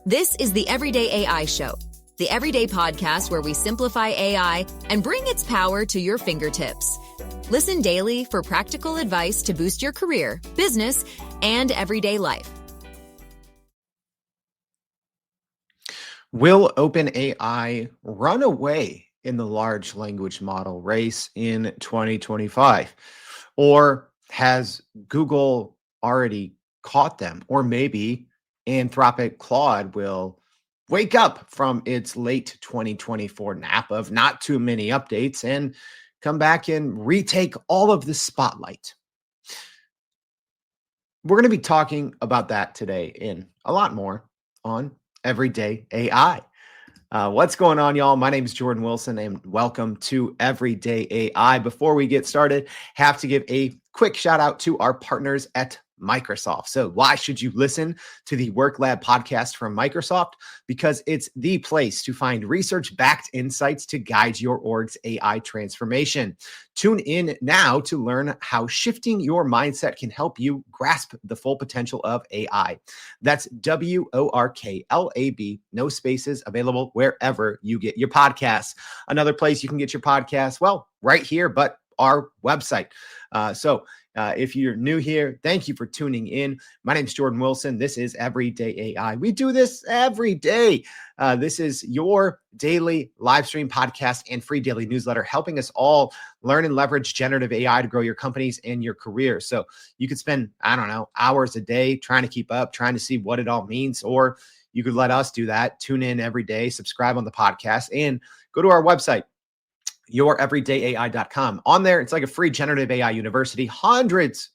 This is the Everyday AI Show, the everyday podcast where we simplify AI and bring its power to your fingertips. Listen daily for practical advice to boost your career, business, and everyday life. Will OpenAI run away in the large language model race in 2025? Or has Google already caught them? Or maybe Anthropic Claude will wake up from its late 2024 nap of not too many updates and come back and retake all of the spotlight. We're going to be talking about that today and a lot more on Everyday AI. What's going on, y'all? My name is Jordan Wilson, and welcome to Everyday AI. Before we get started, have to give a quick shout out to our partners at Microsoft. So why should you listen to the WorkLab podcast from Microsoft? Because it's the place to find research-backed insights to guide your org's AI transformation. Tune in now to learn how shifting your mindset can help you grasp the full potential of AI. That's WORKLAB, no spaces, available wherever you get your podcasts. Another place you can get your podcasts, well, right here, but our website. If you're new here, thank you for tuning in. My name is Jordan Wilson. This is Everyday AI. We do this every day. This is your daily live stream podcast and free daily newsletter, helping us all learn and leverage generative AI to grow your companies and your career. So you could spend, hours a day trying to keep up, trying to see what it all means, or you could let us do that. Tune in every day, subscribe on the podcast, and go to our website, youreverydayai.com. On there, it's like a free generative AI university, hundreds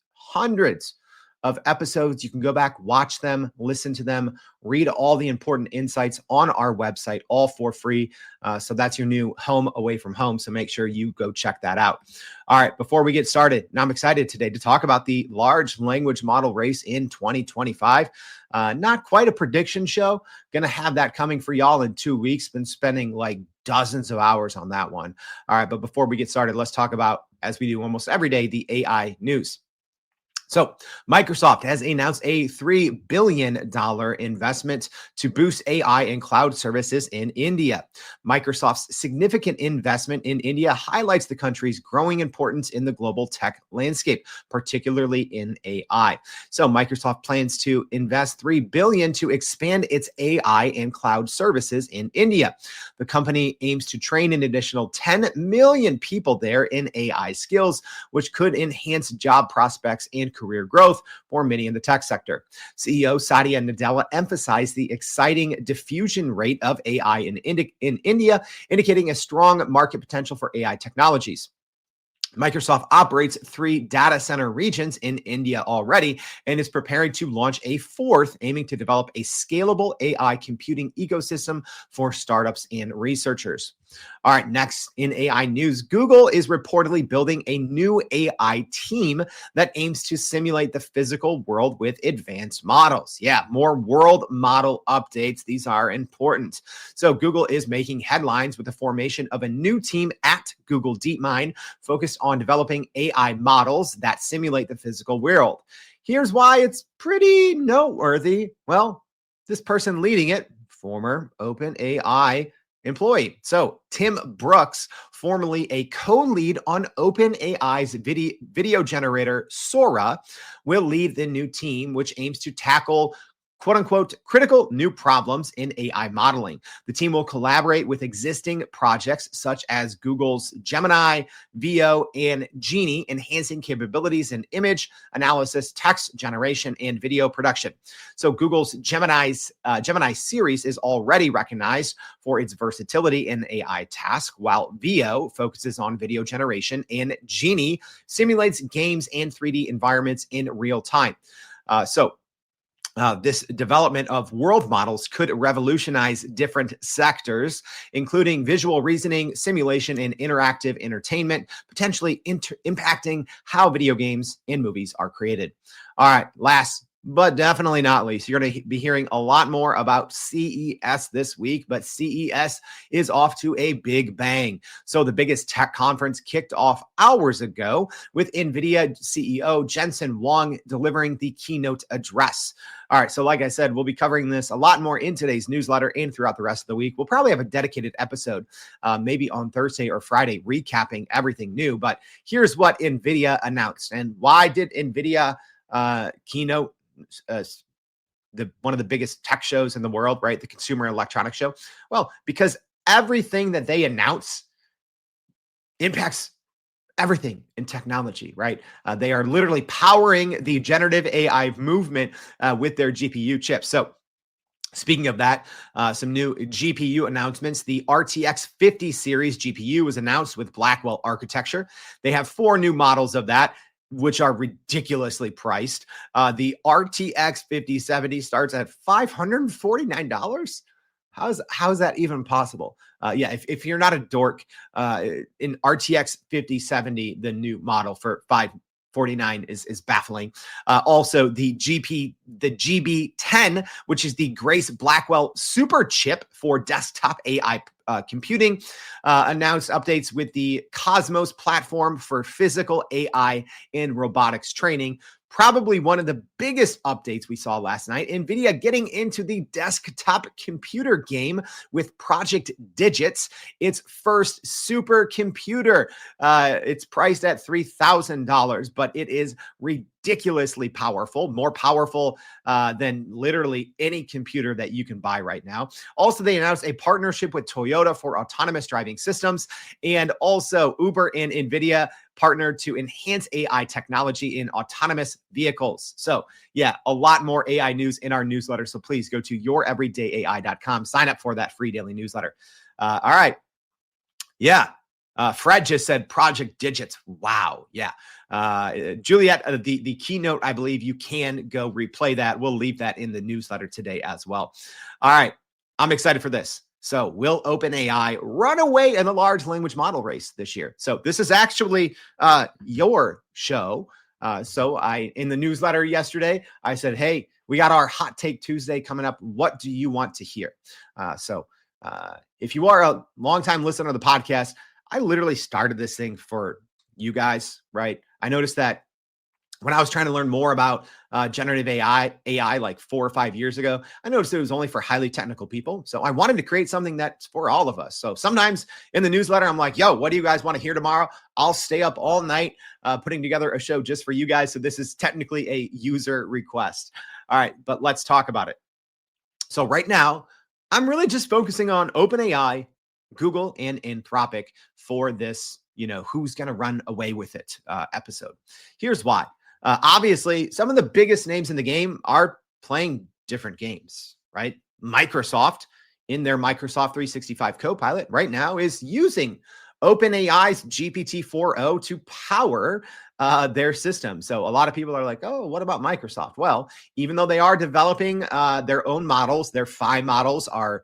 of episodes. You can go back, watch them, listen to them, read all the important insights on our website, all for free. So that's your new home away from home. So make sure you go check that out. All right, before we get started, now I'm excited today to talk about the large language model race in 2025. Not quite a prediction show. Going to have that coming for y'all in 2 weeks. Been spending like dozens of hours on that one. All right, but before we get started, let's talk about, as we do almost every day, the AI news. So Microsoft has announced a $3 billion investment to boost AI and cloud services in India. Microsoft's significant investment in India highlights the country's growing importance in the global tech landscape, particularly in AI. So Microsoft plans to invest $3 billion to expand its AI and cloud services in India. The company aims to train an additional 10 million people there in AI skills, which could enhance job prospects and career growth for many in the tech sector. CEO Satya Nadella emphasized the exciting diffusion rate of AI in India, indicating a strong market potential for AI technologies. Microsoft operates 3 data center regions in India already and is preparing to launch a 4th, aiming to develop a scalable AI computing ecosystem for startups and researchers. All right, next in AI news, Google is reportedly building a new AI team that aims to simulate the physical world with advanced models. Yeah, more world model updates. These are important. So Google is making headlines with the formation of a new team at Google DeepMind focused on developing AI models that simulate the physical world. Here's why it's pretty noteworthy. Well, this person leading it, former OpenAI employee. So Tim Brooks, formerly a co-lead on OpenAI's video generator Sora, will lead the new team, which aims to tackle quote unquote critical new problems in AI modeling. The team will collaborate with existing projects such as Google's Gemini, Veo, and Genie, enhancing capabilities in image analysis, text generation, and video production. So Google's Gemini series is already recognized for its versatility in AI tasks, while Veo focuses on video generation and Genie simulates games and 3D environments in real time. This development of world models could revolutionize different sectors, including visual reasoning, simulation, and interactive entertainment, potentially impacting how video games and movies are created. All right, last but definitely not least, you're going to be hearing a lot more about CES this week, but CES is off to a big bang. So the biggest tech conference kicked off hours ago with NVIDIA CEO Jensen Huang delivering the keynote address. All right, so like I said, we'll be covering this a lot more in today's newsletter and throughout the rest of the week. We'll probably have a dedicated episode, maybe on Thursday or Friday, recapping everything new. But here's what NVIDIA announced. And why did NVIDIA keynote one of the biggest tech shows in the world, right? The Consumer Electronics Show. Well, because everything that they announce impacts everything in technology, right? They are literally powering the generative AI movement with their GPU chips. So speaking of that, some new GPU announcements. The RTX 50 series GPU was announced with Blackwell architecture. They have 4 new models of that, which are ridiculously priced. The RTX 5070 starts at $549. How's that even possible? Yeah, if you're not a dork, in RTX 5070, the new model for $549 is baffling. Also, the GB10, which is the Grace Blackwell super chip for desktop AI computing, announced updates with the Cosmos platform for physical AI and robotics training. Probably one of the biggest updates we saw last night, NVIDIA getting into the desktop computer game with Project Digits, its first supercomputer. It's priced at $3,000, but it is ridiculously powerful, more powerful than literally any computer that you can buy right now. Also, they announced a partnership with Toyota for autonomous driving systems, and also Uber and NVIDIA partnered to enhance AI technology in autonomous vehicles. So yeah, a lot more AI news in our newsletter. So please go to youreverydayai.com, sign up for that free daily newsletter. All right. Yeah. Fred just said Project Digits. Wow. Yeah. Juliet, the keynote, I believe you can go replay that. We'll leave that in the newsletter today as well. All right. I'm excited for this. So will OpenAI run away in the large language model race this year? So this is actually your show. So in the newsletter yesterday, I said, hey, we got our Hot Take Tuesday coming up. What do you want to hear? So if you are a longtime listener of the podcast, I literally started this thing for you guys, right? I noticed that when I was trying to learn more about generative AI like 4 or 5 years ago, I noticed it was only for highly technical people. So I wanted to create something that's for all of us. So sometimes in the newsletter, I'm like, yo, what do you guys want to hear tomorrow? I'll stay up all night putting together a show just for you guys. So this is technically a user request. All right, but let's talk about it. So right now, I'm really just focusing on OpenAI, Google, and Anthropic for this, who's going to run away with it episode. Here's why. Obviously, some of the biggest names in the game are playing different games, right? Microsoft, in their Microsoft 365 Copilot right now, is using OpenAI's GPT-4o to power their system. So a lot of people are like, oh, what about Microsoft? Well, even though they are developing their own models, their Phi models are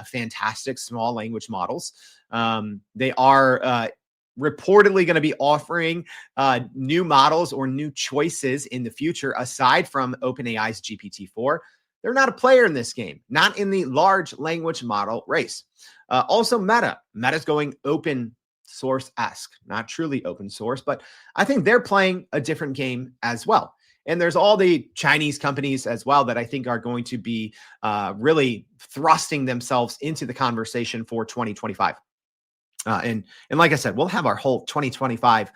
fantastic small language models. They are reportedly going to be offering new models or new choices in the future aside from OpenAI's GPT-4. They're not a player in this game, not in the large language model race. Also, Meta's going open source-esque, not truly open source, but I think they're playing a different game as well. And there's all the Chinese companies as well that I think are going to be really thrusting themselves into the conversation for 2025. And like I said, we'll have our whole 2025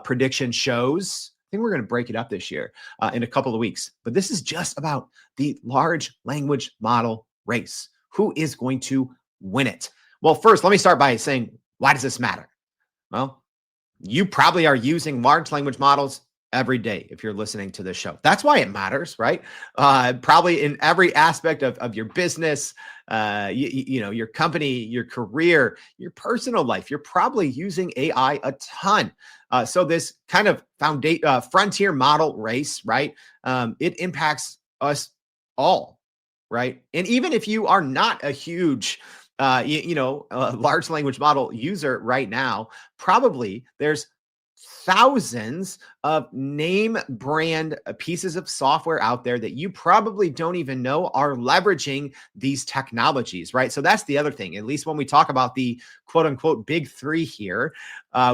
prediction shows. I think we're going to break it up this year in a couple of weeks. But this is just about the large language model race. Who is going to win it? Well, first, let me start by saying, why does this matter? Well, you probably are using large language models every day if you're listening to this show. That's why it matters, right? Probably in every aspect of your business, your company, your career, your personal life, you're probably using AI a ton. So this kind of frontier model race, right? It impacts us all, right? And even if you are not a huge large language model user right now, probably there's thousands of name brand pieces of software out there that you probably don't even know are leveraging these technologies, right? So that's the other thing. At least when we talk about the quote unquote big three here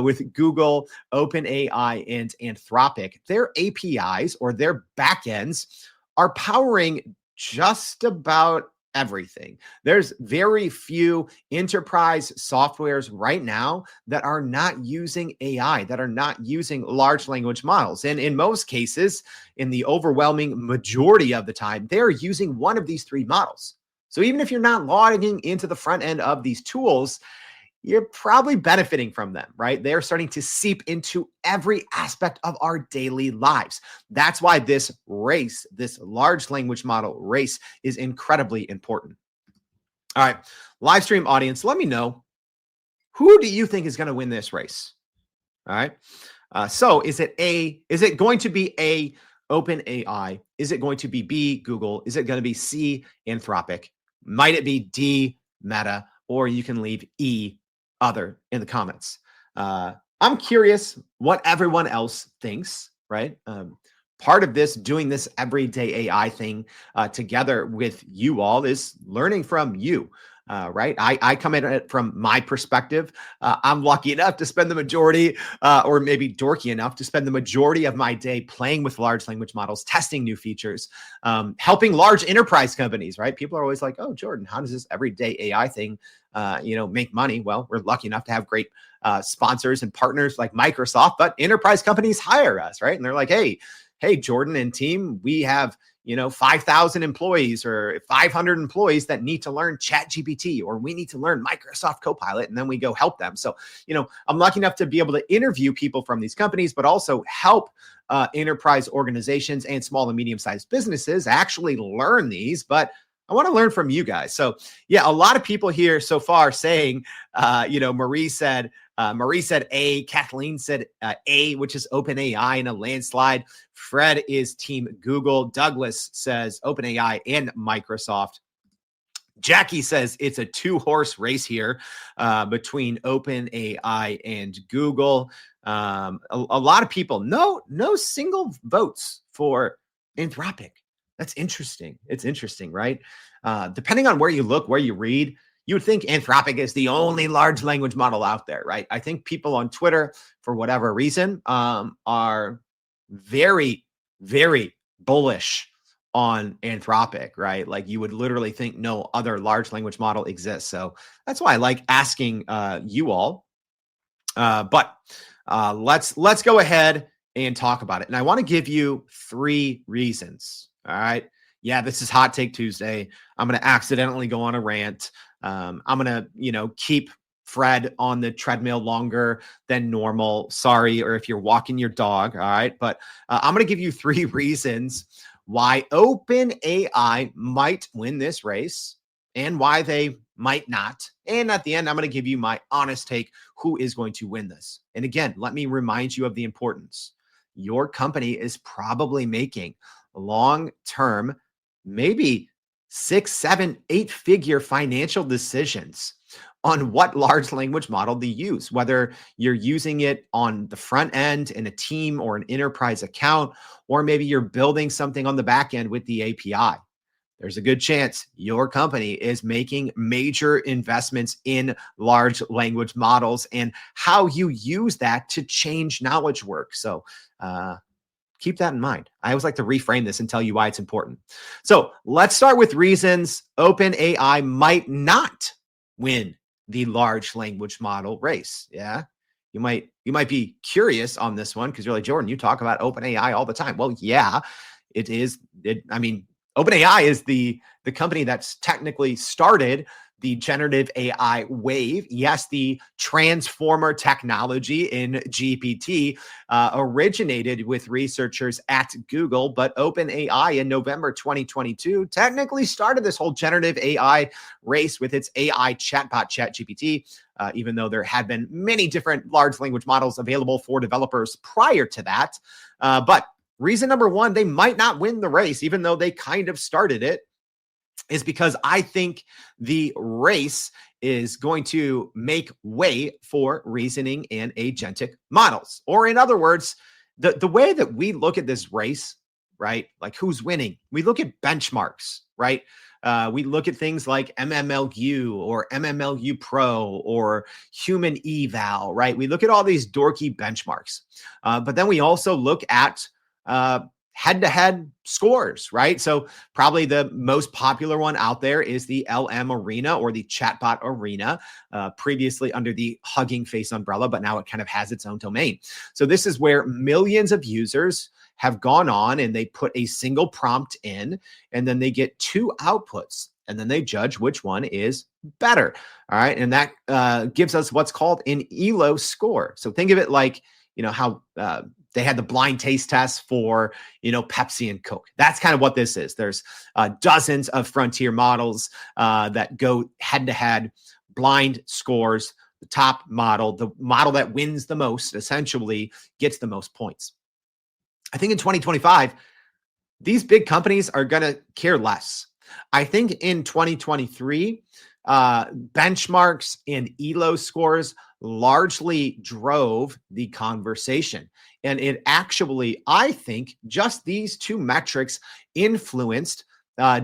with Google, OpenAI, and Anthropic, their APIs or their backends are powering just about everything. There's very few enterprise softwares right now that are not using AI, that are not using large language models. And in most cases, in the overwhelming majority of the time, they're using one of these three models. So even if you're not logging into the front end of these tools, you're probably benefiting from them, right? They're starting to seep into every aspect of our daily lives. That's why this race, this large language model race, is incredibly important. All right, live stream audience, let me know, who do you think is going to win this race? All right. So is it going to be A, OpenAI? Is it going to be B, Google? Is it going to be C, Anthropic? Might it be D, Meta? Or you can leave E, other, in the comments. I'm curious what everyone else thinks, right? Part of this, doing this everyday AI thing together with you all, is learning from you. Right. I come at it from my perspective. I'm lucky enough to spend the majority, or maybe dorky enough to spend the majority of my day playing with large language models, testing new features, helping large enterprise companies. Right. People are always like, "Oh, Jordan, how does this everyday AI thing, make money?" Well, we're lucky enough to have great sponsors and partners like Microsoft, but enterprise companies hire us, right? And they're like, hey, Jordan and team, we have 5,000 employees or 500 employees that need to learn ChatGPT, or we need to learn Microsoft Copilot, and then we go help them. So, I'm lucky enough to be able to interview people from these companies, but also help enterprise organizations and small and medium-sized businesses actually learn these. But I want to learn from you guys. So yeah, a lot of people here so far saying, Marie said A, Kathleen said A, which is OpenAI in a landslide. Fred is team Google. Douglas says OpenAI and Microsoft. Jackie says it's a two-horse race here between OpenAI and Google. A lot of people, no single votes for Anthropic. That's interesting. It's interesting, right? Depending on where you look, where you read, you would think Anthropic is the only large language model out there, right? I think people on Twitter, for whatever reason, are very, very bullish on Anthropic, right? Like you would literally think no other large language model exists. So that's why I like asking you all. But let's go ahead and talk about it. And I want to give you 3 reasons. All right. Yeah, this is Hot Take Tuesday. I'm going to accidentally go on a rant. I'm going to, keep Fred on the treadmill longer than normal. Sorry, or if you're walking your dog. All right. But I'm going to give you 3 reasons why OpenAI might win this race and why they might not. And at the end, I'm going to give you my honest take, who is going to win this. And again, let me remind you of the importance. Your company is probably making long-term, maybe 6, 7, 8-figure financial decisions on what large language model to use, whether you're using it on the front end in a team or an enterprise account, or maybe you're building something on the back end with the API. There's a good chance your company is making major investments in large language models and how you use that to change knowledge work. So keep that in mind. I always like to reframe this and tell you why it's important. So let's start with reasons OpenAI might not win the large language model race. Yeah. You might be curious on this one because you're like, Jordan, you talk about OpenAI all the time. Well, yeah, it is. OpenAI is the company that's technically started the generative AI wave. Yes, the transformer technology in GPT originated with researchers at Google, but OpenAI in November 2022 technically started this whole generative AI race with its AI chatbot ChatGPT, even though there had been many different large language models available for developers prior to that. But reason number 1, they might not win the race, even though they kind of started it. is because I think the race is going to make way for reasoning and agentic models. Or in other words, the way that we look at this race, right? Like who's winning? We look at benchmarks, right? We look at things like MMLU or MMLU Pro or human eval, right? We look at all these dorky benchmarks. But then we also look at head-to-head scores, right? So probably the most popular one out there is the LM Arena or the Chatbot Arena, previously under the Hugging Face umbrella, but now it kind of has its own domain. So this is where millions of users have gone on and they put a single prompt in, and then they get two outputs, and then they judge which one is better. All right. And that gives us what's called an ELO score. So think of it like, how they had the blind taste test for, Pepsi and Coke. That's kind of what this is. There's dozens of frontier models that go head to head, blind scores. The top model, the model that wins the most, essentially gets the most points. I think in 2025, these big companies are going to care less. I think in 2023, benchmarks and ELO scores largely drove the conversation. And it actually, I think, just these two metrics influenced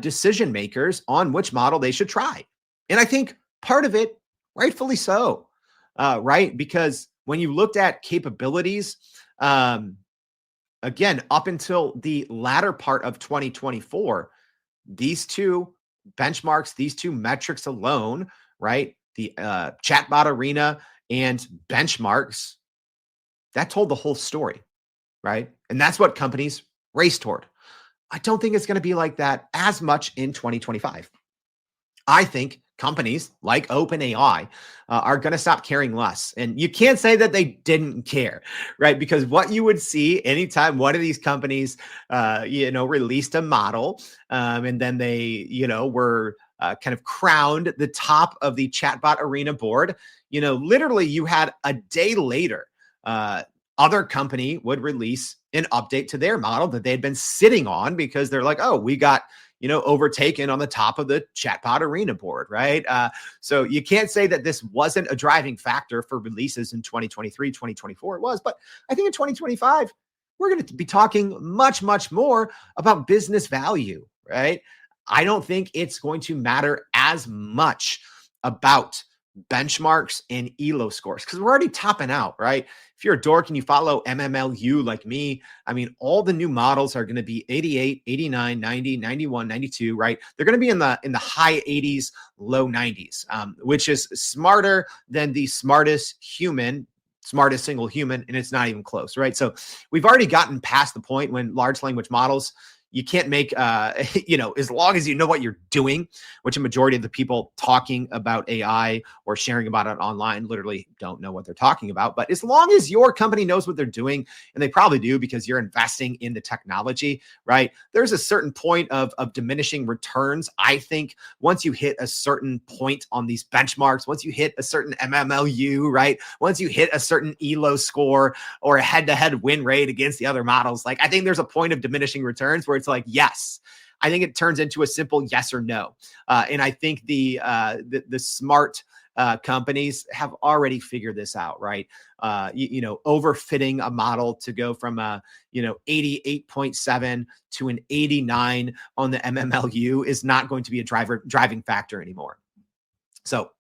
decision makers on which model they should try. And I think part of it, rightfully so, right? Because when you looked at capabilities, again, up until the latter part of 2024, these two benchmarks, these two metrics alone, right? The Chatbot Arena and benchmarks, that told the whole story, right? And that's what companies race toward. I don't think it's going to be like that as much in 2025. I think companies like OpenAI are going to stop caring less. And you can't say that they didn't care, right? Because what you would see anytime one of these companies, released a model and then they, were kind of crowned the top of the Chatbot Arena board, literally you had a day later, other company would release an update to their model that they'd been sitting on because they're like, oh, we got overtaken on the top of the Chatbot Arena board, right? So you can't say that this wasn't a driving factor for releases in 2023, 2024. It was, but I think in 2025, we're going to be talking much, much more about business value, right? I don't think it's going to matter as much about benchmarks and ELO scores because we're already topping out, right? If you're a dork and you follow MMLU like me, I mean, all the new models are going to be 88, 89, 90, 91, 92, right? They're going to be in the high 80s, low 90s, which is smarter than the smartest single human, and it's not even close, right? So we've already gotten past the point when large language models, you can't make, as long as you know what you're doing, which a majority of the people talking about AI or sharing about it online literally don't know what they're talking about. But as long as your company knows what they're doing, and they probably do because you're investing in the technology, right? There's a certain point of diminishing returns. I think once you hit a certain point on these benchmarks, once you hit a certain MMLU, right? Once you hit a certain ELO score or a head-to-head win rate against the other models, like I think there's a point of diminishing returns where it's like, yes. I think it turns into a simple yes or no. And I think the smart companies have already figured this out, right? Overfitting a model to go from a 88.7 to an 89 on the MMLU is not going to be a driving factor anymore. So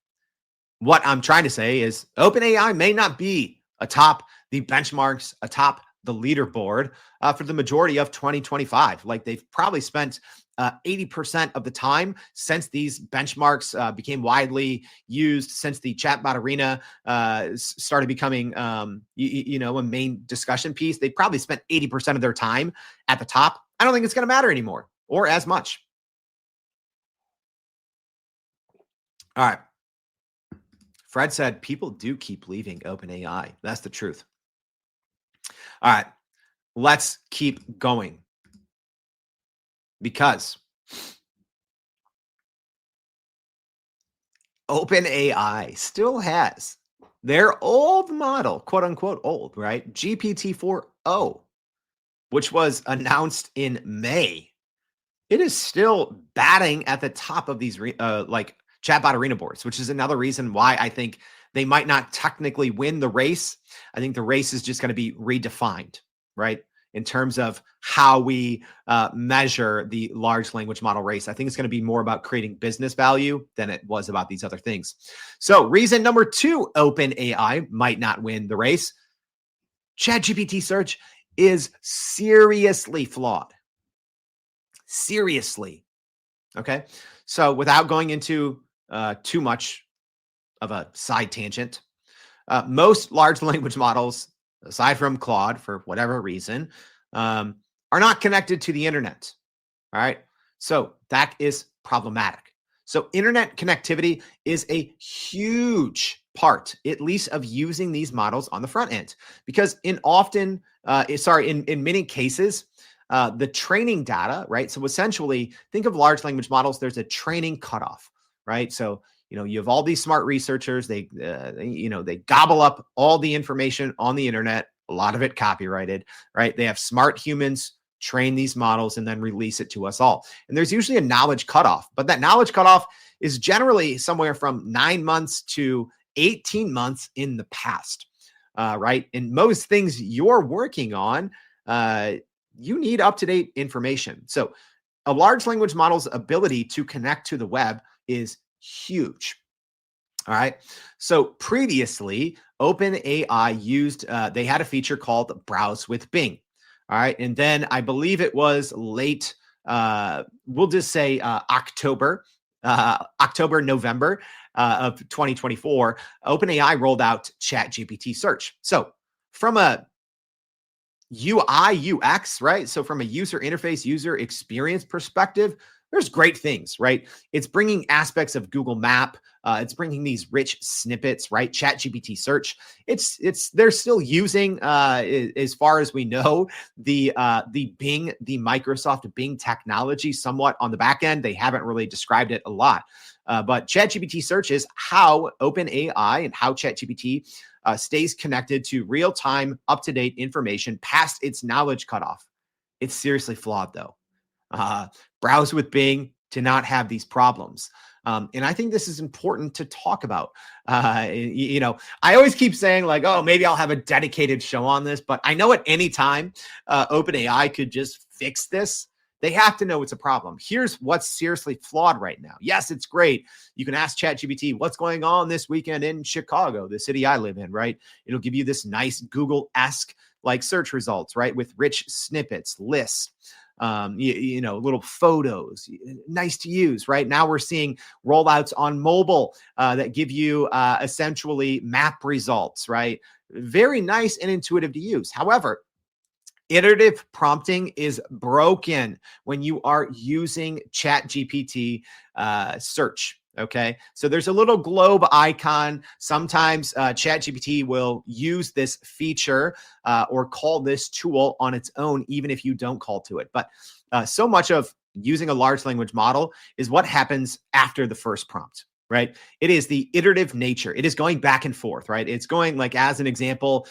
what I'm trying to say is OpenAI may not be atop the benchmarks, atop the leaderboard for the majority of 2025. Like they've probably spent 80% of the time since these benchmarks became widely used, since the Chatbot Arena started becoming, a main discussion piece. They probably spent 80% of their time at the top. I don't think it's going to matter anymore or as much. All right. Fred said people do keep leaving OpenAI. That's the truth. All right, let's keep going because OpenAI still has their old model, quote unquote old, right? GPT-4o, which was announced in May. It is still batting at the top of these like chatbot arena boards, which is another reason why I think they might not technically win the race. I think the race is just going to be redefined, right? In terms of how we measure the large language model race. I think it's going to be more about creating business value than it was about these other things. So reason number 2, OpenAI might not win the race. ChatGPT search is seriously flawed. Seriously. Okay. So without going into too much of a side tangent, most large language models, aside from Claude, for whatever reason, are not connected to the internet. All right. So that is problematic. So internet connectivity is a huge part, at least, of using these models on the front end, because in many cases, the training data, right? So essentially, think of large language models. There's a training cutoff, right? So you have all these smart researchers. They gobble up all the information on the internet. A lot of it copyrighted, right? They have smart humans train these models and then release it to us all. And there's usually a knowledge cutoff, but that knowledge cutoff is generally somewhere from 9 months to 18 months in the past, right? And most things you're working on, you need up-to-date information. So a large language model's ability to connect to the web is huge. All right. So previously, OpenAI used, they had a feature called Browse with Bing. All right. And then I believe it was late, we'll just say October, November of 2024, OpenAI rolled out ChatGPT search. So from a UI, UX, right? So from a user interface, user experience perspective, there's great things, right? It's bringing aspects of Google Map. It's bringing these rich snippets, right? ChatGPT search. They're still using, as far as we know, the Microsoft Bing technology somewhat on the back end. They haven't really described it a lot, but ChatGPT search is how OpenAI and how ChatGPT stays connected to real-time, up-to-date information past its knowledge cutoff. It's seriously flawed, though. Browse with Bing to not have these problems. And I think this is important to talk about. I always keep saying like, oh, maybe I'll have a dedicated show on this, but I know at any time OpenAI could just fix this. They have to know it's a problem. Here's what's seriously flawed right now. Yes, it's great. You can ask ChatGPT, what's going on this weekend in Chicago, the city I live in, right? It'll give you this nice Google-esque like search results, right? With rich snippets, lists, little photos, nice to use, right? Now we're seeing rollouts on mobile that give you essentially map results, right? Very nice and intuitive to use. However, iterative prompting is broken when you are using ChatGPT search. Okay, so there's a little globe icon. Sometimes ChatGPT will use this feature or call this tool on its own, even if you don't call to it. But so much of using a large language model is what happens after the first prompt, right? It is the iterative nature. It is going back and forth, right? It's going like, as an example,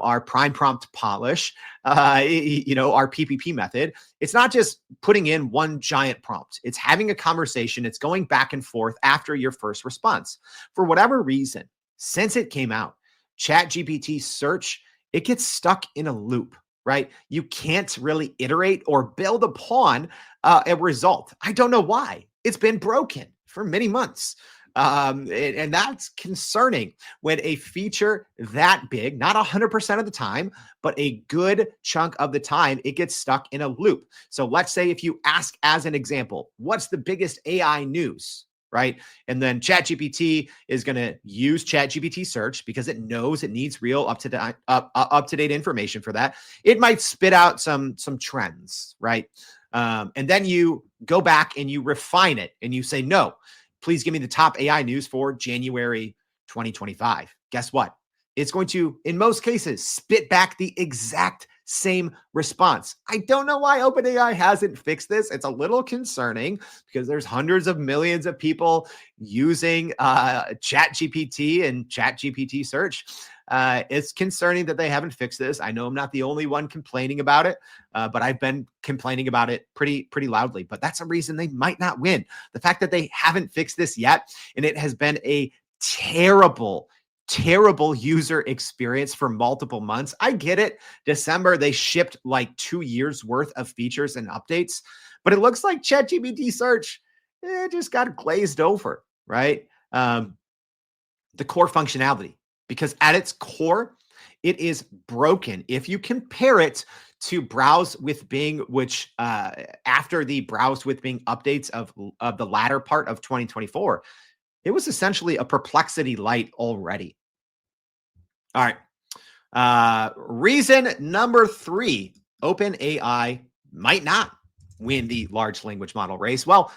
our prime prompt polish, our PPP method. It's not just putting in one giant prompt. It's having a conversation. It's going back and forth after your first response. For whatever reason, since it came out, ChatGPT search, it gets stuck in a loop, right? You can't really iterate or build upon a result. I don't know why. It's been broken for many months. And that's concerning when a feature that big, not 100% of the time, but a good chunk of the time, it gets stuck in a loop. So let's say if you ask, as an example, what's the biggest AI news, right? And then ChatGPT is going to use ChatGPT search because it knows it needs real up-to-date information for that. It might spit out some trends, right? And then you go back and you refine it and you say, no, please give me the top AI news for January 2025. Guess what? It's going to, in most cases, spit back the exact same response. I don't know why OpenAI hasn't fixed this. It's a little concerning because there's hundreds of millions of people using ChatGPT and ChatGPT search. It's concerning that they haven't fixed this. I know I'm not the only one complaining about it, but I've been complaining about it pretty loudly. But that's a reason they might not win. The fact that they haven't fixed this yet, and it has been a terrible user experience for multiple months. I get it. December, they shipped like 2 years worth of features and updates, but it looks like ChatGPT search just got glazed over, right? The core functionality, because at its core, it is broken. If you compare it to Browse with Bing, which after the Browse with Bing updates of the latter part of 2024, it was essentially a Perplexity Lite already. All right. Reason number 3, OpenAI might not win the large language model race. Well,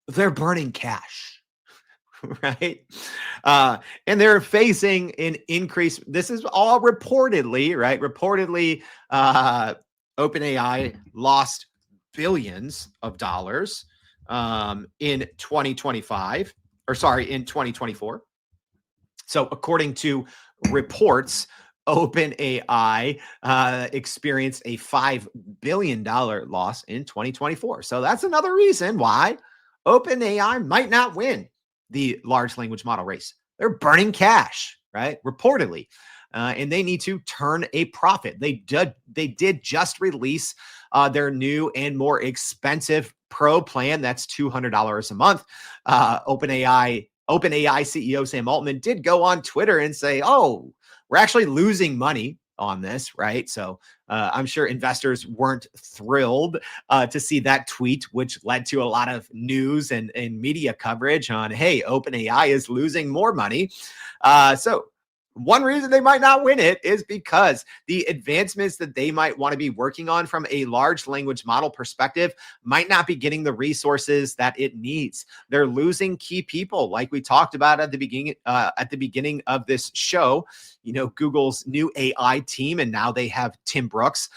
they're burning cash, right? And they're facing an increase. This is all reportedly, right? Reportedly, OpenAI lost billions of dollars in 2025, or sorry, in 2024. So according to reports, OpenAI experienced a $5 billion loss in 2024. So that's another reason why OpenAI might not win the large language model race. They're burning cash, right? Reportedly. And they need to turn a profit. They did just release their new and more expensive Pro plan. That's $200 a month. OpenAI CEO Sam Altman did go on Twitter and say, oh, we're actually losing money on this, right? So I'm sure investors weren't thrilled to see that tweet, which led to a lot of news and media coverage on, hey, OpenAI is losing more money. So one reason they might not win it is because the advancements that they might want to be working on from a large language model perspective might not be getting the resources that it needs. They're losing key people, like we talked about at the beginning of this show. You know, Google's new AI team, and now they have Tim Brooks,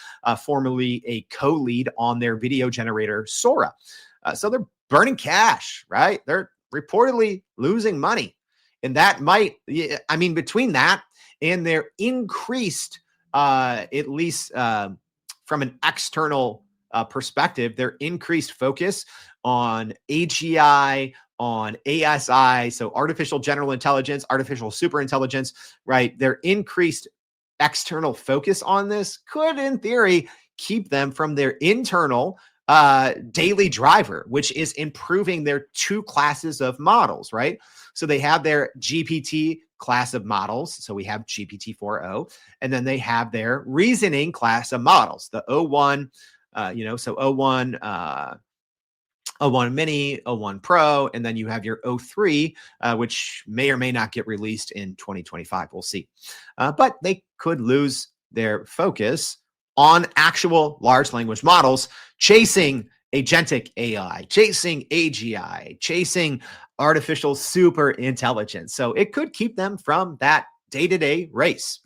formerly a co-lead on their video generator Sora. So they're burning cash, right? They're reportedly losing money. And that might, I mean, between that and their increased, at least from an external perspective, their increased focus on AGI, on ASI, so artificial general intelligence, artificial superintelligence, right? Their increased external focus on this could, in theory, keep them from their internal daily driver, which is improving their 2 classes of models, right? So they have their GPT class of models. So we have GPT-4o, and then they have their reasoning class of models, the O1, so O1, O1 Mini, O1 Pro, and then you have your O3, which may or may not get released in 2025. We'll see. But they could lose their focus on actual large language models, chasing agentic AI, chasing AGI, chasing artificial super intelligence. So it could keep them from that day-to-day race.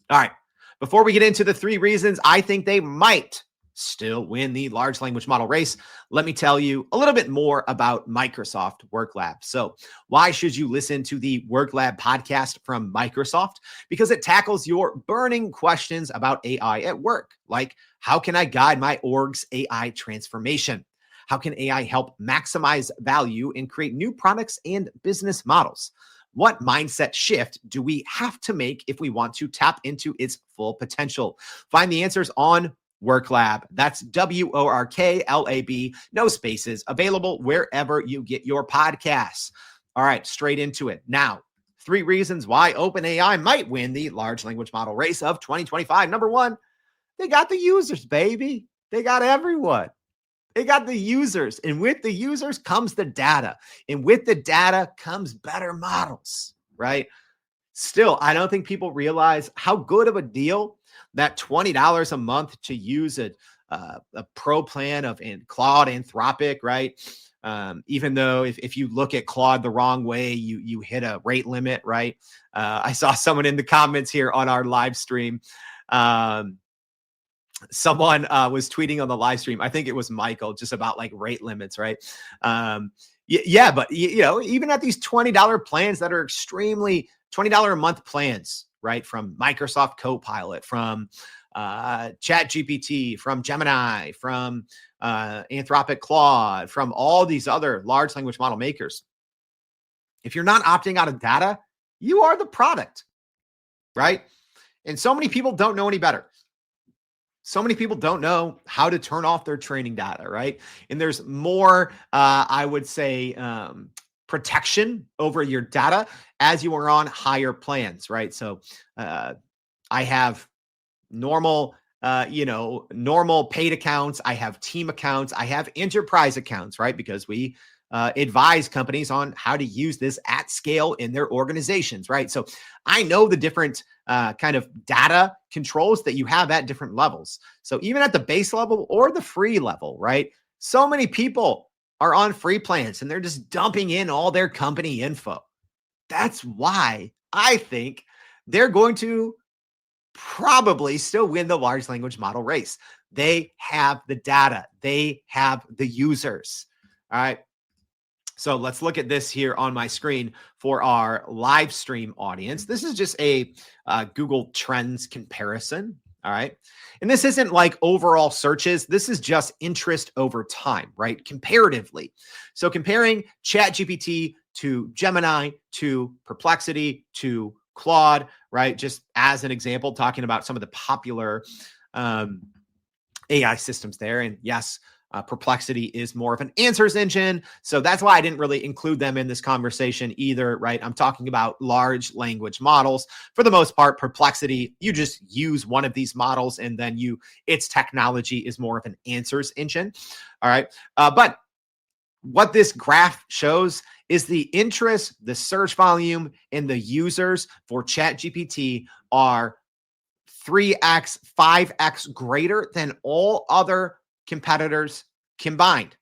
All right. Before we get into the 3 reasons I think they might still win the large language model race, let me tell you a little bit more about Microsoft WorkLab. So why should you listen to the WorkLab podcast from Microsoft? Because it tackles your burning questions about AI at work, like how can I guide my org's AI transformation? How can AI help maximize value and create new products and business models? What mindset shift do we have to make if we want to tap into its full potential? Find the answers on WorkLab. That's WORKLAB, no spaces, available wherever you get your podcasts. All right, straight into it. Now, 3 reasons why OpenAI might win the large language model race of 2025. Number 1, they got the users, baby. They got everyone. They got the users, and with the users comes the data, and with the data comes better models, right? Still, I don't think people realize how good of a deal that $20 a month to use a pro plan of Claude Anthropic, right? Even though if you look at Claude the wrong way, you hit a rate limit, right? I saw someone in the comments here on our live stream. Someone was tweeting on the live stream. I think it was Michael, just about like rate limits, right? But even at these $20 plans that are extremely $20 a month plans, right? From Microsoft Copilot, from ChatGPT, from Gemini, from Anthropic Claude, from all these other large language model makers. If you're not opting out of data, you are the product, right? And so many people don't know any better. So many people don't know how to turn off their training data, right? And there's more, I would say, protection over your data as you are on higher plans, right? So I have normal, normal paid accounts. I have team accounts. I have enterprise accounts, right? Because we advise companies on how to use this at scale in their organizations, right? So I know the different kind of data controls that you have at different levels. So even at the base level or the free level, right? So many people are on free plans and they're just dumping in all their company info. That's why I think they're going to probably still win the large language model race. They have the data. They have the users. All right. So let's look at this here on my screen for our live stream audience. This is just a Google Trends comparison. All right. And this isn't like overall searches. This is just interest over time, right? Comparatively. So comparing ChatGPT to Gemini, to Perplexity, to Claude, right? Just as an example, talking about some of the popular AI systems there. And yes, Perplexity is more of an answers engine. So that's why I didn't really include them in this conversation either, right? I'm talking about large language models. For the most part, Perplexity, you just use one of these models and then its technology is more of an answers engine. All right. But what this graph shows is the interest, the search volume, and the users for ChatGPT are 3x, 5x greater than all other competitors combined.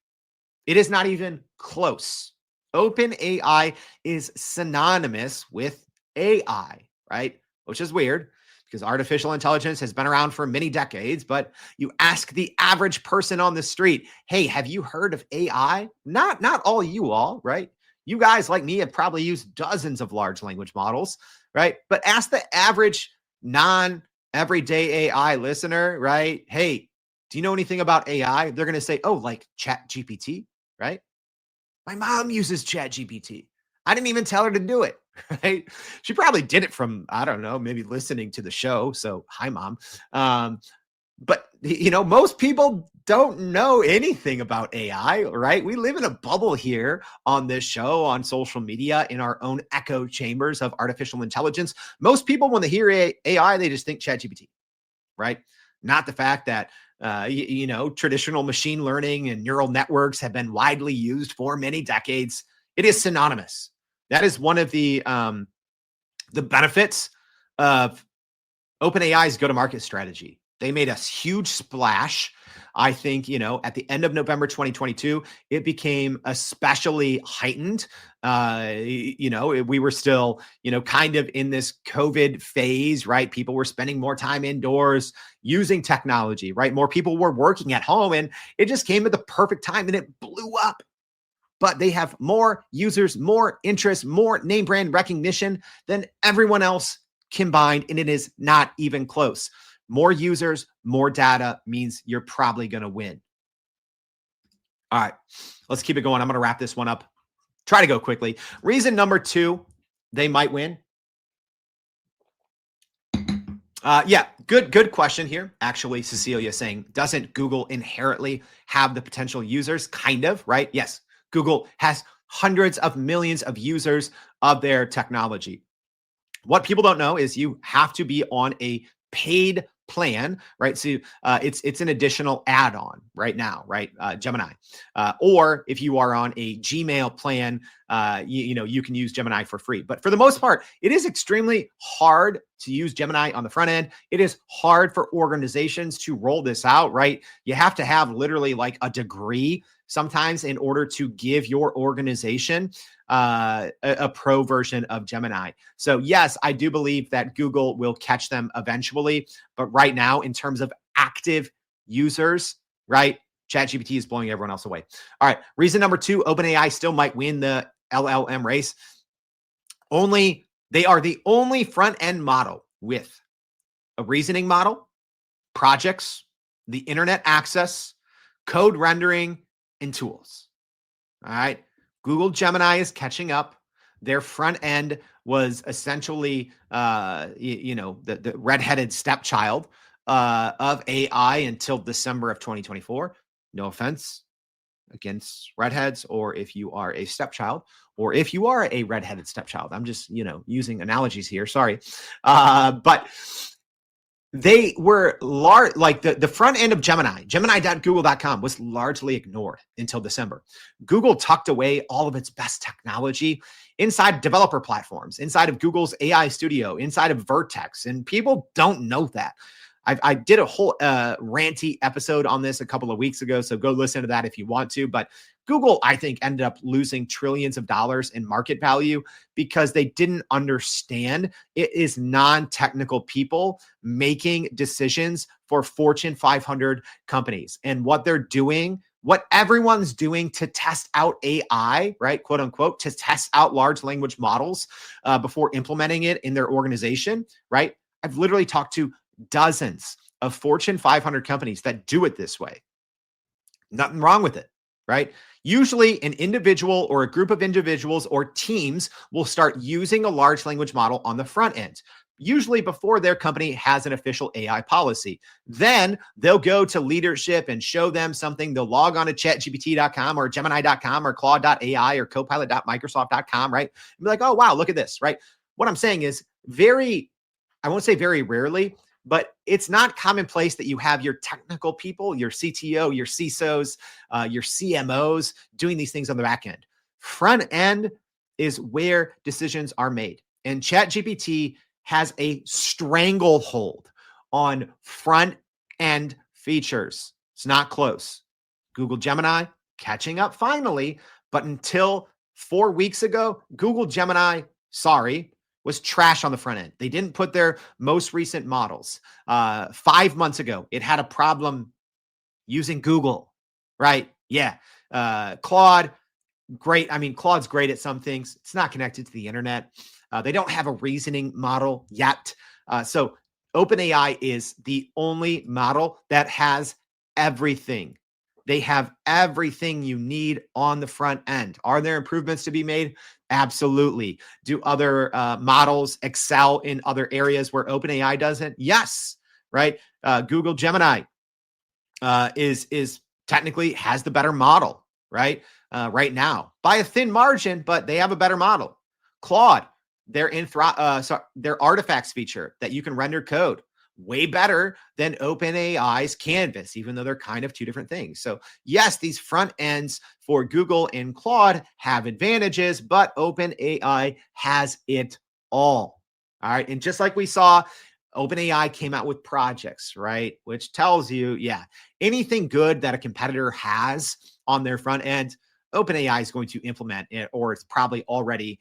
It is not even close. OpenAI is synonymous with AI, right? Which is weird because artificial intelligence has been around for many decades, but you ask the average person on the street, hey, have you heard of AI? Not all you all, right? You guys like me have probably used dozens of large language models, right? But ask the average non-everyday AI listener, right? Hey, do you know anything about AI? They're going to say, oh, like ChatGPT, right? My mom uses ChatGPT. I didn't even tell her to do it, right? She probably did it from, I don't know, maybe listening to the show. So hi, mom. But, most people don't know anything about AI, right? We live in a bubble here on this show, on social media, in our own echo chambers of artificial intelligence. Most people, when they hear AI, they just think ChatGPT, right? Not the fact that traditional machine learning and neural networks have been widely used for many decades. It is synonymous. That is one of the benefits of OpenAI's go-to-market strategy. They made a huge splash. I think, at the end of November 2022, it became especially heightened. We were still, kind of in this COVID phase, right? People were spending more time indoors using technology, right? More people were working at home, and it just came at the perfect time and it blew up. But they have more users, more interest, more name brand recognition than everyone else combined, and it is not even close. More users, more data means you're probably going to win. All right, let's keep it going. I'm going to wrap this one up. Try to go quickly. Reason number 2, they might win. Good question here. Actually, Cecilia saying, doesn't Google inherently have the potential users? Kind of, right? Yes, Google has hundreds of millions of users of their technology. What people don't know is you have to be on a paid plan, right? So it's an additional add-on right now, right? Gemini. Or if you are on a Gmail plan, you can use Gemini for free. But for the most part, it is extremely hard to use Gemini on the front end. It is hard for organizations to roll this out, right? You have to have literally like a degree sometimes in order to give your organization a pro version of Gemini. So yes, I do believe that Google will catch them eventually. But right now, in terms of active users, right, ChatGPT is blowing everyone else away. All right, reason number 2, OpenAI still might win the LLM race. They are the only front-end model with a reasoning model, projects, the internet access, code rendering, and tools. All right. Google Gemini is catching up. Their front end was essentially, the redheaded stepchild of AI until December of 2024. No offense against redheads, or if you are a stepchild, or if you are a redheaded stepchild. I'm just, using analogies here. Sorry. But they were large, like the front end of Gemini.google.com was largely ignored until December. Google tucked away all of its best technology inside developer platforms, inside of Google's AI Studio, inside of Vertex, and people don't know that. I did a whole ranty episode on this a couple of weeks ago, so go listen to that if you want to. But Google, I think, ended up losing trillions of dollars in market value because they didn't understand it is non-technical people making decisions for Fortune 500 companies. And what they're doing, what everyone's doing to test out AI, right, quote unquote, to test out large language models before implementing it in their organization, right? I've literally talked to dozens of Fortune 500 companies that do it this way. Nothing wrong with it, right? Usually an individual or a group of individuals or teams will start using a large language model on the front end, usually before their company has an official AI policy. Then they'll go to leadership and show them something. They'll log on to chatgpt.com or gemini.com or claude.ai or copilot.microsoft.com, right? And be like, oh, wow, look at this, right? What I'm saying is I won't say very rarely, but it's not commonplace that you have your technical people, your CTO, your CISOs, your CMOs doing these things on the back end. Front end is where decisions are made. And ChatGPT has a stranglehold on front end features. It's not close. Google Gemini catching up finally, but until 4 weeks ago, Google Gemini, was trash on the front end. They didn't put their most recent models. 5 months ago, it had a problem using Google, right? Yeah. Claude, great. I mean, Claude's great at some things. It's not connected to the internet. They don't have a reasoning model yet. So OpenAI is the only model that has everything. They have everything you need on the front end. Are there improvements to be made? Absolutely. Do other models excel in other areas where OpenAI doesn't? Yes, right? Google Gemini is technically has the better model, right? Right now by a thin margin, but they have a better model. Claude, their artifacts feature that you can render code, way better than OpenAI's Canvas, even though they're kind of two different things. So yes, these front ends for Google and Claude have advantages, but OpenAI has it all. All right. And just like we saw, OpenAI came out with projects, right? Which tells you, anything good that a competitor has on their front end, OpenAI is going to implement it, or it's probably already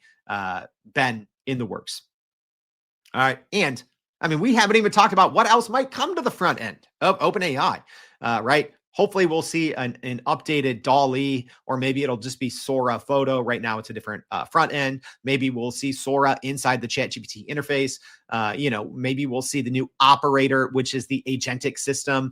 been in the works. All right. And I mean, we haven't even talked about what else might come to the front end of OpenAI, right? Hopefully we'll see an updated DALL-E, or maybe it'll just be Sora photo. Right now it's a different front end. Maybe we'll see Sora inside the ChatGPT interface. Maybe we'll see the new operator, which is the agentic system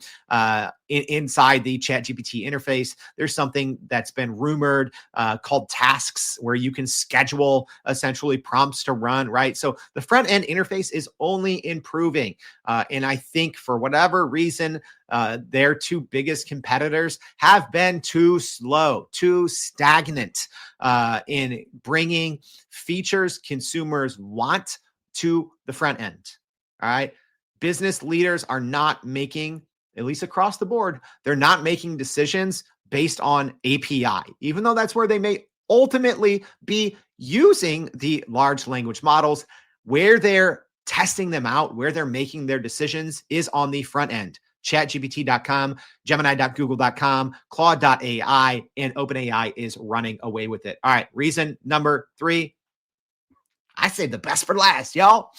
inside the ChatGPT interface. There's something that's been rumored called tasks, where you can schedule essentially prompts to run, right? So the front end interface is only improving. And I think for whatever reason, their two biggest competitors have been too slow, too stagnant in bringing features consumers want to the front end. All right. Business leaders are not making, at least across the board, they're not making decisions based on API, even though that's where they may ultimately be using the large language models. Where they're testing them out, where they're making their decisions is on the front end. ChatGPT.com, Gemini.google.com, Claude.ai, and OpenAI is running away with it. All right, reason number 3. I saved the best for last, y'all.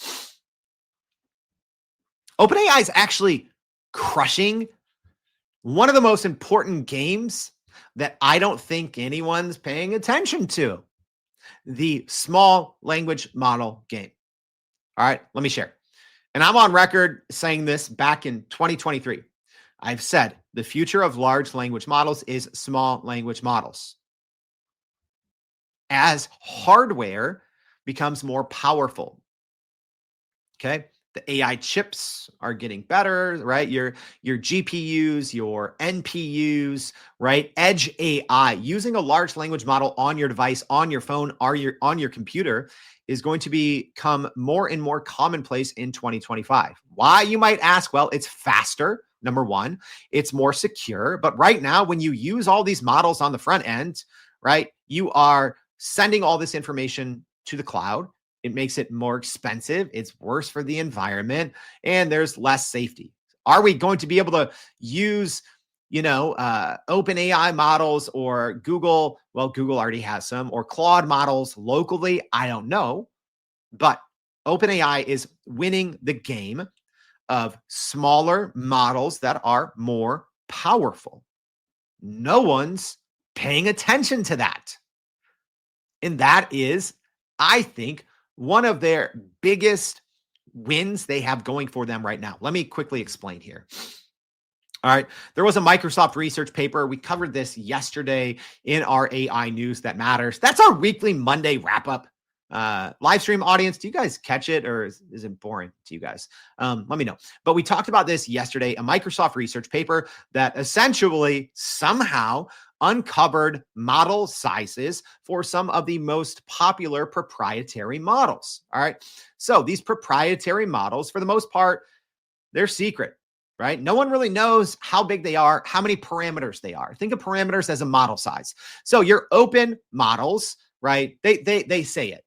OpenAI is actually crushing one of the most important games that I don't think anyone's paying attention to: the small language model game. All right, let me share. And I'm on record saying this back in 2023. I've said the future of large language models is small language models. As hardware becomes more powerful, okay? The AI chips are getting better, right? Your GPUs, your NPUs, right? Edge AI, using a large language model on your device, on your phone, or on your computer is going to become more and more commonplace in 2025. Why, you might ask? Well, it's faster. Number one, it's more secure. But right now, when you use all these models on the front end, right, you are sending all this information to the cloud. It makes it more expensive. It's worse for the environment, and there's less safety. Are we going to be able to use, OpenAI models or Google? Well, Google already has some, or Claude models locally. I don't know, but OpenAI is winning the game of smaller models that are more powerful. No one's paying attention to that. And that is, I think, one of their biggest wins they have going for them right now. Let me quickly explain here. All right. There was a Microsoft research paper. We covered this yesterday in our AI News That Matters. That's our weekly Monday wrap up. Live stream audience, do you guys catch it, or is it boring to you guys? Let me know. But we talked about this yesterday, a Microsoft research paper that essentially somehow uncovered model sizes for some of the most popular proprietary models. All right. So these proprietary models, for the most part, they're secret, right? No one really knows how big they are, how many parameters they are. Think of parameters as a model size. So your open models, right? They say it,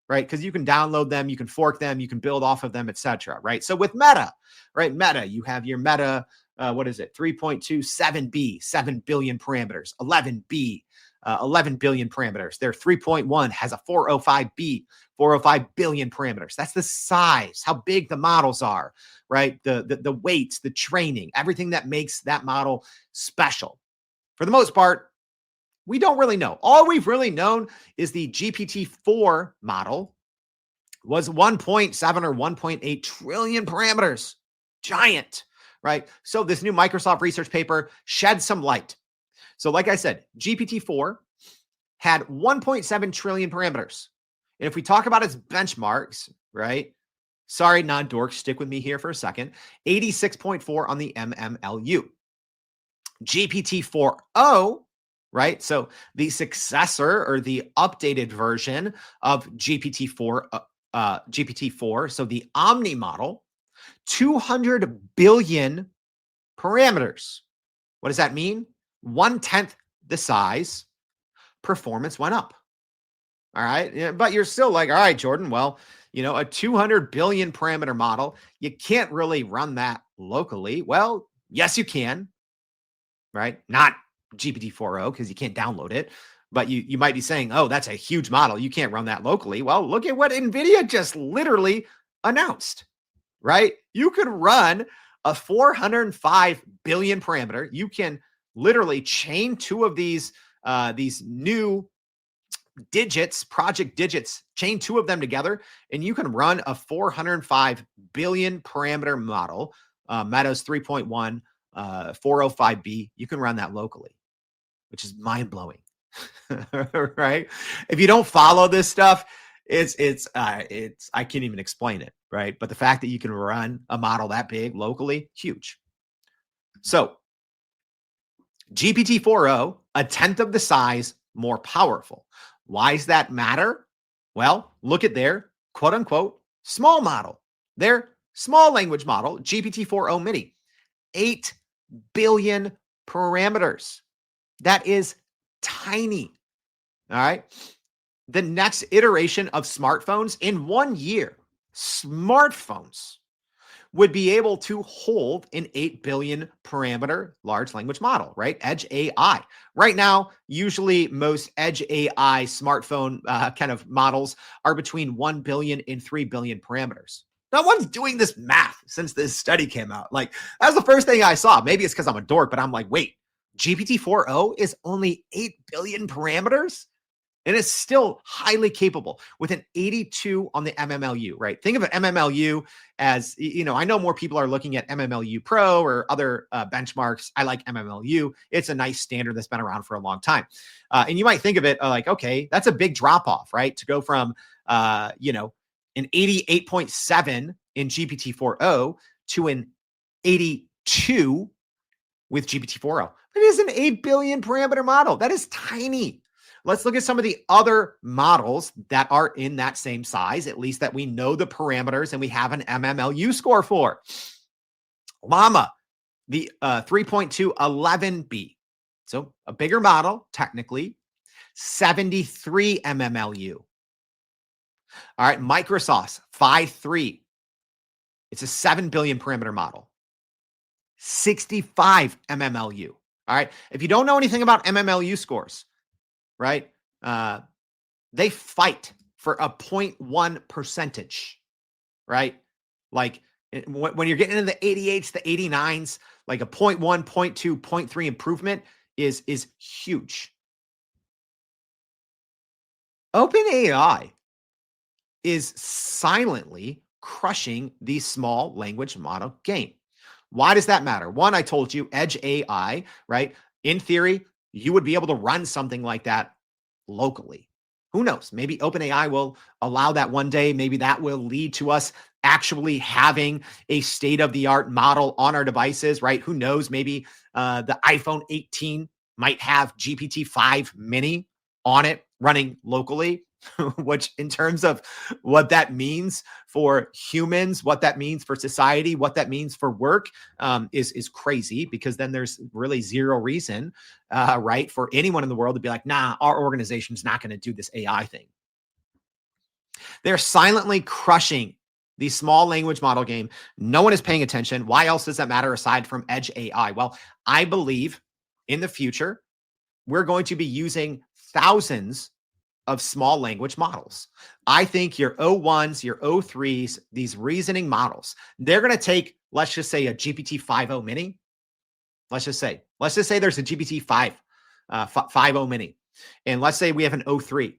right? Because you can download them, you can fork them, you can build off of them, etc. Right? So with Meta, right? Meta, you have your Meta, what is it? 3.27B, 7 billion parameters. 11B, 11 billion parameters. Their 3.1 has a 405B, 405 billion parameters. That's the size, how big the models are, right? The weights, the training, everything that makes that model special. For the most part, we don't really know. All we've really known is the GPT-4 model was 1.7 or 1.8 trillion parameters. Giant, right? So this new Microsoft research paper shed some light. So like I said, GPT-4 had 1.7 trillion parameters. And if we talk about its benchmarks, right? Sorry, non-dorks, stick with me here for a second. 86.4 on the MMLU. GPT-4o, right? So the successor or the updated version of GPT-4, so the Omni model, 200 billion parameters. What does that mean? 1/10 the size. Performance went up. All right. Yeah, but you're still like, all right, Jordan, well, a 200 billion parameter model, you can't really run that locally. Well, yes, you can, right? Not GPT-4o because you can't download it. But you might be saying, oh, that's a huge model. You can't run that locally. Well, look at what NVIDIA just literally announced, right? You could run a 405 billion parameter. You can literally chain two of these new digits, project digits, chain two of them together, and you can run a 405 billion parameter model, Meta's 3.1, 405B. You can run that locally, which is mind-blowing. Right? If you don't follow this stuff, it's I can't even explain it, right? But the fact that you can run a model that big locally, huge. So GPT-4o, 1/10 of the size, more powerful. Why does that matter? Well, look at their quote unquote small model, their small language model, GPT-4o mini, 8 billion parameters. That is tiny. All right. The next iteration of smartphones in 1 year, smartphones would be able to hold an 8 billion parameter large language model, right? Edge AI. Right now, usually most Edge AI smartphone kind of models are between 1 billion and 3 billion parameters. No one's doing this math since this study came out. Like, that was the first thing I saw. Maybe it's because I'm a dork, but I'm like, wait, GPT-4o is only 8 billion parameters? And it's still highly capable with an 82 on the MMLU, right? Think of an MMLU as, I know more people are looking at MMLU Pro or other benchmarks. I like MMLU. It's a nice standard that's been around for a long time. And you might think of it like, okay, that's a big drop off, right? To go from, an 88.7 in GPT-4o to an 82 with GPT-4o. It is an 8 billion parameter model. That is tiny. Let's look at some of the other models that are in that same size, at least that we know the parameters and we have an MMLU score for. Llama, the 3.2 11B. So a bigger model, technically, 73 MMLU. All right, Microsoft, 5.3. It's a 7 billion parameter model, 65 MMLU. All right, if you don't know anything about MMLU scores, right? They fight for a 0.1 percentage, right? Like when you're getting into the 88s, the 89s, like a 0.1, 0.2, 0.3 improvement is huge. OpenAI is silently crushing the small language model game. Why does that matter? One, I told you, edge AI, right? In theory, you would be able to run something like that locally. Who knows? Maybe OpenAI will allow that one day. Maybe that will lead to us actually having a state-of-the-art model on our devices, right? Who knows? Maybe the iPhone 18 might have GPT-5 mini on it running locally, which in terms of what that means for humans, what that means for society, what that means for work is crazy, because then there's really zero reason, right, for anyone in the world to be like, nah, our organization's not going to do this AI thing. They're silently crushing the small language model game. No one is paying attention. Why else does that matter aside from edge AI? Well, I believe in the future, we're going to be using thousands of small language models. I think your O1s, your O3s, these reasoning models, they're going to take, let's just say, a GPT-5o mini. Let's just say there's a GPT-5 5o mini. And let's say we have an O3.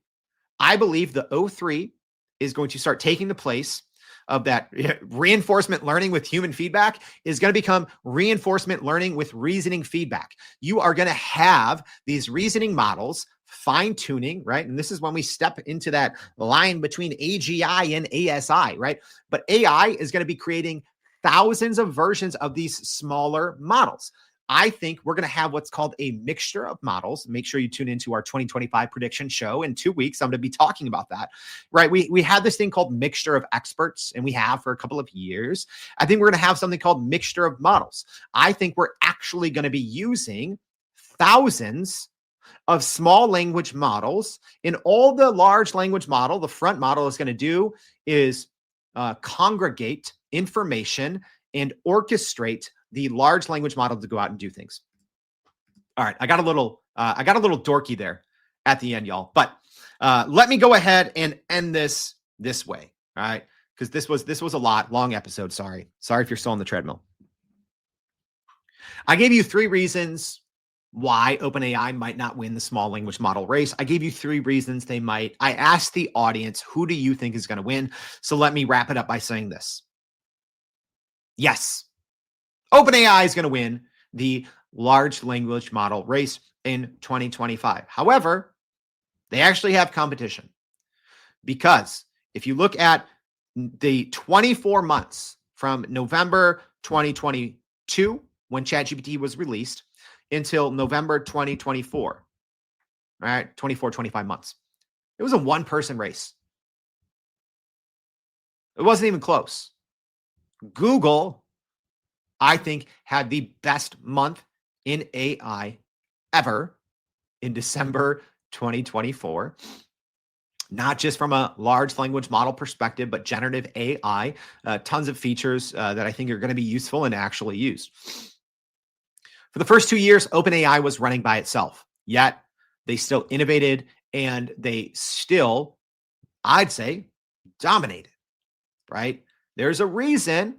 I believe the O3 is going to start taking the place of that reinforcement learning with human feedback, is going to become reinforcement learning with reasoning feedback. You are going to have these reasoning models fine tuning, right? And this is when we step into that line between AGI and ASI, right? But AI is going to be creating thousands of versions of these smaller models. I think we're going to have what's called a mixture of models. Make sure you tune into our 2025 prediction show in 2 weeks. I'm going to be talking about that, right? We had this thing called mixture of experts, and we have for a couple of years. I think we're going to have something called mixture of models. I think we're actually going to be using thousands of small language models. In all the large language model, the front model is going to do is congregate information and orchestrate the large language model to go out and do things. All right, I got a little dorky there at the end, y'all. But let me go ahead and end this way, all right? Because this was a long episode. Sorry if you're still on the treadmill. I gave you 3 reasons why OpenAI might not win the small language model race. I gave you 3 reasons they might. I asked the audience, who do you think is going to win? So let me wrap it up by saying this. Yes, OpenAI is going to win the large language model race in 2025. However, they actually have competition, because if you look at the 24 months from November 2022, when ChatGPT was released, until November 2024, right? 24, 25 months. It was a one-person race. It wasn't even close. Google, I think, had the best month in AI ever in December 2024. Not just from a large language model perspective, but generative AI, tons of features that I think are going to be useful and actually used. For the first 2 years, OpenAI was running by itself, yet they still innovated and they still, I'd say, dominated, right? There's a reason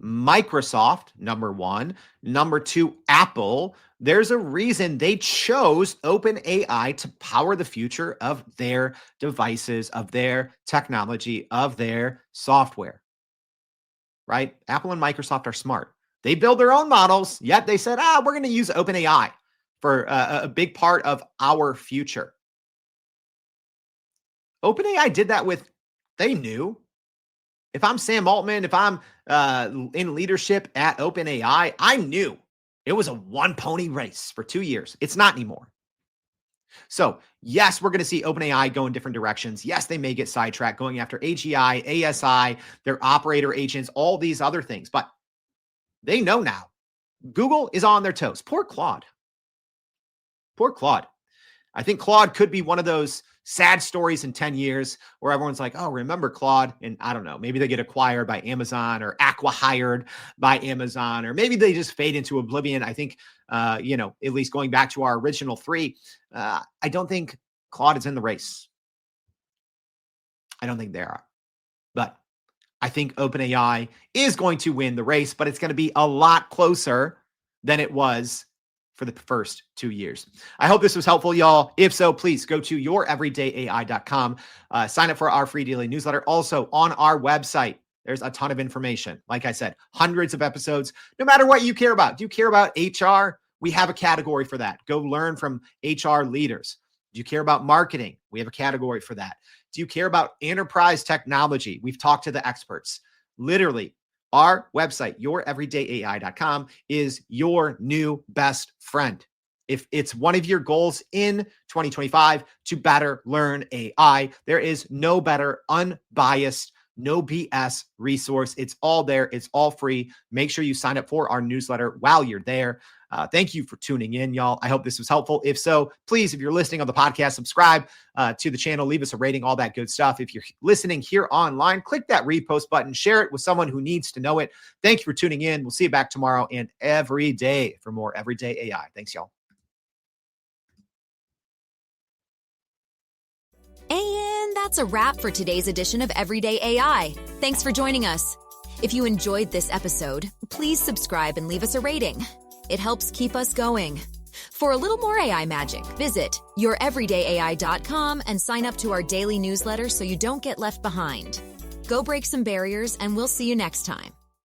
Microsoft, number one. Number two, Apple. There's a reason they chose OpenAI to power the future of their devices, of their technology, of their software, right? Apple and Microsoft are smart. They build their own models, yet they said, we're going to use OpenAI for a big part of our future. OpenAI did that they knew. If I'm Sam Altman, if I'm in leadership at OpenAI, I knew it was a one-pony race for 2 years. It's not anymore. So, yes, we're going to see OpenAI go in different directions. Yes, they may get sidetracked going after AGI, ASI, their operator agents, all these other things. But they know now. Google is on their toes. Poor Claude. Poor Claude. I think Claude could be one of those sad stories in 10 years where everyone's like, oh, remember Claude? And I don't know, maybe they get acquired by Amazon or acqui-hired by Amazon, or maybe they just fade into oblivion. I think, at least going back to our original three, I don't think Claude is in the race. I don't think they are. But I think OpenAI is going to win the race, but it's going to be a lot closer than it was for the first 2 years. I hope this was helpful, y'all. If so, please go to youreverydayai.com. Sign up for our free daily newsletter. Also on our website, there's a ton of information. Like I said, hundreds of episodes, no matter what you care about. Do you care about HR? We have a category for that. Go learn from HR leaders. Do you care about marketing? We have a category for that. Do you care about enterprise technology? We've talked to the experts. Literally, our website, youreverydayai.com, is your new best friend. If it's one of your goals in 2025 to better learn AI, there is no better unbiased, no BS resource. It's all there. It's all free. Make sure you sign up for our newsletter while you're there. Thank you for tuning in, y'all. I hope this was helpful. If so, please, if you're listening on the podcast, subscribe to the channel, leave us a rating, all that good stuff. If you're listening here online, click that repost button, share it with someone who needs to know it. Thank you for tuning in. We'll see you back tomorrow and every day for more Everyday AI. Thanks, y'all. And that's a wrap for today's edition of Everyday AI. Thanks for joining us. If you enjoyed this episode, please subscribe and leave us a rating. It helps keep us going. For a little more AI magic, visit youreverydayai.com and sign up to our daily newsletter so you don't get left behind. Go break some barriers, and we'll see you next time.